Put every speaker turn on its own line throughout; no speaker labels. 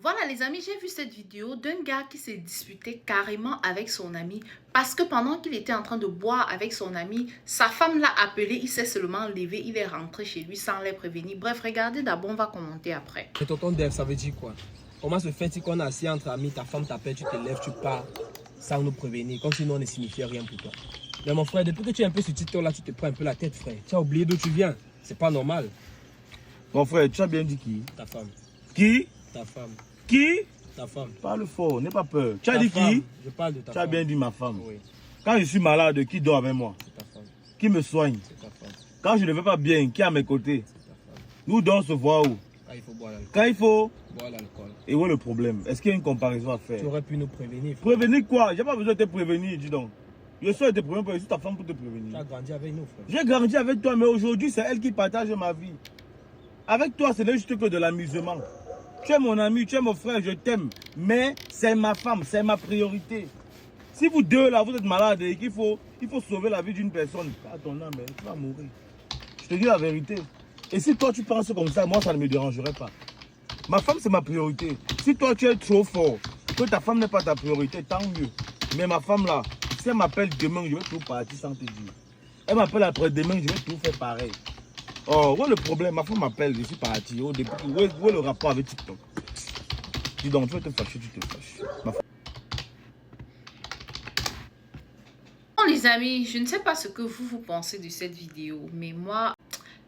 Voilà les amis, j'ai vu cette vidéo d'un gars qui s'est disputé carrément avec son ami parce que pendant qu'il était en train de boire avec son ami, sa femme l'a appelé, il s'est seulement levé, il est rentré chez lui sans les prévenir. Bref, regardez d'abord, on va commenter après.
Et tonton Dev, ça veut dire quoi? Comment se fait-il qu'on est assis entre amis, ta femme t'appelle, tu te lèves, tu pars sans nous prévenir, comme si nous on ne signifiait rien pour toi? Mais mon frère, depuis que tu es un peu sur TikTok là, tu te prends un peu la tête, frère. Tu as oublié d'où tu viens. C'est pas normal.
Mon frère, tu as bien dit qui?
Ta femme.
Qui?
Ta femme.
Qui?
Ta femme.
Parle fort, n'aie pas peur. Tu as
Ta
dit
femme.
qui?
Je parle de ta
Tu
femme.
as bien dit ma femme.
Oui,
Quand je suis malade, qui dort avec moi?
c'est ta femme.
Qui me soigne?
C'est ta femme.
Quand je ne vais pas bien, qui est à mes côtés?
C'est ta femme.
Nous devons se voir où?
Ah, il faut boire l'alcool.
Quand il faut.
Boire l'alcool.
Et où est le problème? Est-ce qu'il y a une comparaison à faire?
Tu aurais pu nous prévenir, frère.
Prévenir quoi? J'ai pas besoin de te prévenir, dis donc. Je suis te prévenir, je suis ta femme pour te
Tu
prévenir.
as grandi avec nous, frère.
J'ai grandi avec toi, mais aujourd'hui, c'est elle qui partage ma vie. Avec toi, ce n'est juste que de l'amusement. Tu es mon ami, tu es mon frère, je t'aime. Mais c'est ma femme, c'est ma priorité. Si vous deux là, vous êtes malades et qu'il faut sauver la vie d'une personne, à ton âme, tu vas mourir. Je te dis la vérité. Et si toi tu penses comme ça, moi ça ne me dérangerait pas. Ma femme c'est ma priorité. Si toi tu es trop fort, que ta femme n'est pas ta priorité, tant mieux. Mais ma femme là, si elle m'appelle demain, je vais tout partir sans te dire. Elle m'appelle après-demain, je vais tout faire pareil. Oh, où est le problème? Ma femme m'appelle, je suis parti. Où est le rapport avec TikTok? Dis donc, tu vas te fâcher, tu te fâches.
Bon les amis, je ne sais pas ce que vous pensez de cette vidéo, mais moi,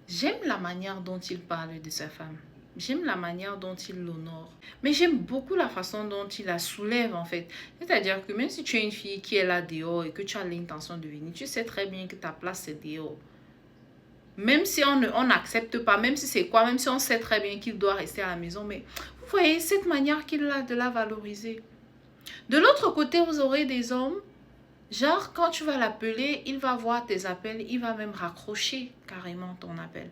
j'aime la manière dont il parle de sa femme. J'aime la manière dont il l'honore. Mais j'aime beaucoup la façon dont il la soulève en fait. C'est-à-dire que même si tu es une fille qui est là dehors et que tu as l'intention de venir, tu sais très bien que ta place c'est dehors. Même si on n'accepte pas, même si c'est quoi, même si on sait très bien qu'il doit rester à la maison. Mais vous voyez cette manière qu'il a de la valoriser. De l'autre côté, vous aurez des hommes, genre quand tu vas l'appeler, il va voir tes appels, il va même raccrocher carrément ton appel.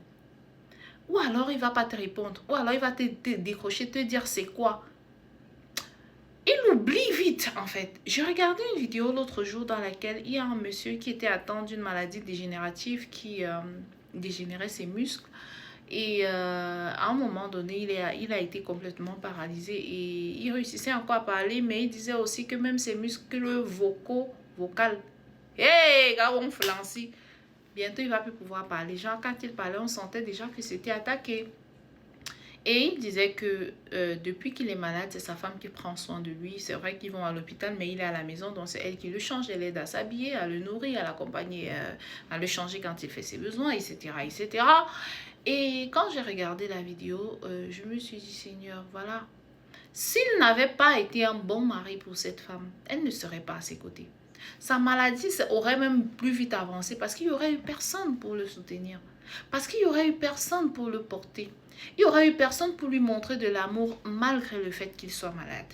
Ou alors il va pas te répondre. Ou alors il va te décrocher, te dire c'est quoi. Il oublie vite en fait. J'ai regardé une vidéo l'autre jour dans laquelle il y a un monsieur qui était atteint d'une maladie dégénérative qui dégénérait ses muscles. Et à un moment donné, il a été complètement paralysé et il réussissait encore à parler, mais il disait aussi que même ses muscles vocaux, hey, gars, on flanci. Bientôt, il va plus pouvoir parler. Genre, quand il parlait, on sentait déjà que c'était attaqué. Et il disait que depuis qu'il est malade, c'est sa femme qui prend soin de lui. C'est vrai qu'ils vont à l'hôpital, mais il est à la maison, donc c'est elle qui le change. Elle l'aide à s'habiller, à le nourrir, à l'accompagner, à le changer quand il fait ses besoins, etc., etc. Et quand j'ai regardé la vidéo, je me suis dit, Seigneur, voilà. S'il n'avait pas été un bon mari pour cette femme, elle ne serait pas à ses côtés. Sa maladie aurait même plus vite avancé parce qu'il n'y aurait eu personne pour le soutenir. Parce qu'il n'y aurait eu personne pour le porter. Il n'y aurait eu personne pour lui montrer de l'amour malgré le fait qu'il soit malade.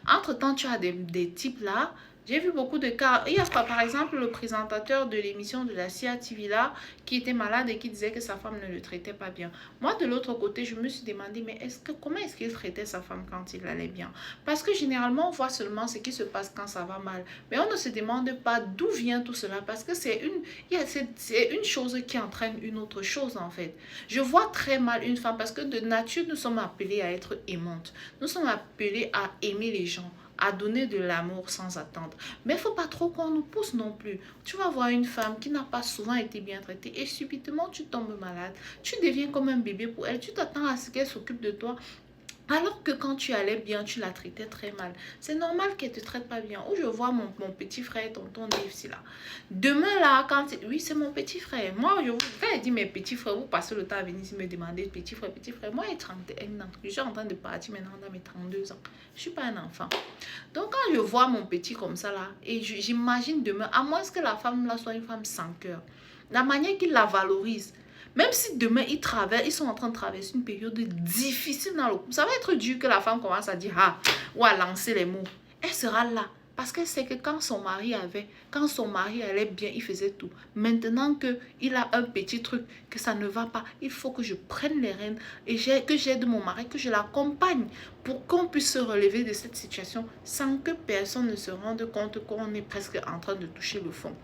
Entre-temps, tu as des types là. J'ai vu beaucoup de cas. Il y a par exemple le présentateur de l'émission de la CIA TV là qui était malade et qui disait que sa femme ne le traitait pas bien. Moi, de l'autre côté, je me suis demandé, mais comment est-ce qu'il traitait sa femme quand il allait bien? Parce que généralement, on voit seulement ce qui se passe quand ça va mal. Mais on ne se demande pas d'où vient tout cela parce que c'est une chose qui entraîne une autre chose en fait. Je vois très mal une femme parce que de nature, nous sommes appelés à être aimantes. Nous sommes appelés à aimer les gens, à donner de l'amour sans attendre. Mais il ne faut pas trop qu'on nous pousse non plus. Tu vas voir une femme qui n'a pas souvent été bien traitée et subitement tu tombes malade. Tu deviens comme un bébé pour elle. Tu t'attends à ce qu'elle s'occupe de toi. Alors que quand tu allais bien, tu la traitais très mal. C'est normal qu'elle ne te traite pas bien. Ou je vois mon petit frère, tonton Dave, ici là. Demain là, oui, c'est mon petit frère. Moi, quand elle dit mes petits frères, vous passez le temps à venir ici me demander petit frère, petit frère. Moi, il est 31 ans. Je suis en train de partir maintenant dans mes 32 ans. Je ne suis pas un enfant. Donc quand je vois mon petit comme ça là, et j'imagine demain, à moins que la femme là soit une femme sans cœur, la manière qu'il la valorise, même si demain ils sont en train de traverser une période difficile dans le couple, ça va être dur que la femme commence à dire ah ou à lancer les mots. Elle sera là parce qu'elle sait que quand son mari allait bien, il faisait tout. Maintenant qu'il a un petit truc, que ça ne va pas, il faut que je prenne les rênes et que j'aide mon mari, que je l'accompagne pour qu'on puisse se relever de cette situation sans que personne ne se rende compte qu'on est presque en train de toucher le fond.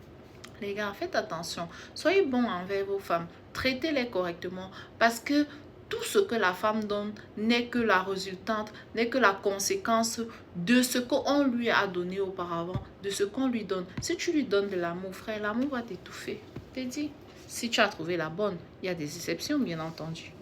Les gars, faites attention. Soyez bons envers vos femmes. Traitez-les correctement. Parce que tout ce que la femme donne n'est que la résultante, n'est que la conséquence de ce qu'on lui a donné auparavant, de ce qu'on lui donne. Si tu lui donnes de l'amour, frère, l'amour va t'étouffer. Je t'ai dit, si tu as trouvé la bonne, il y a des exceptions, bien entendu.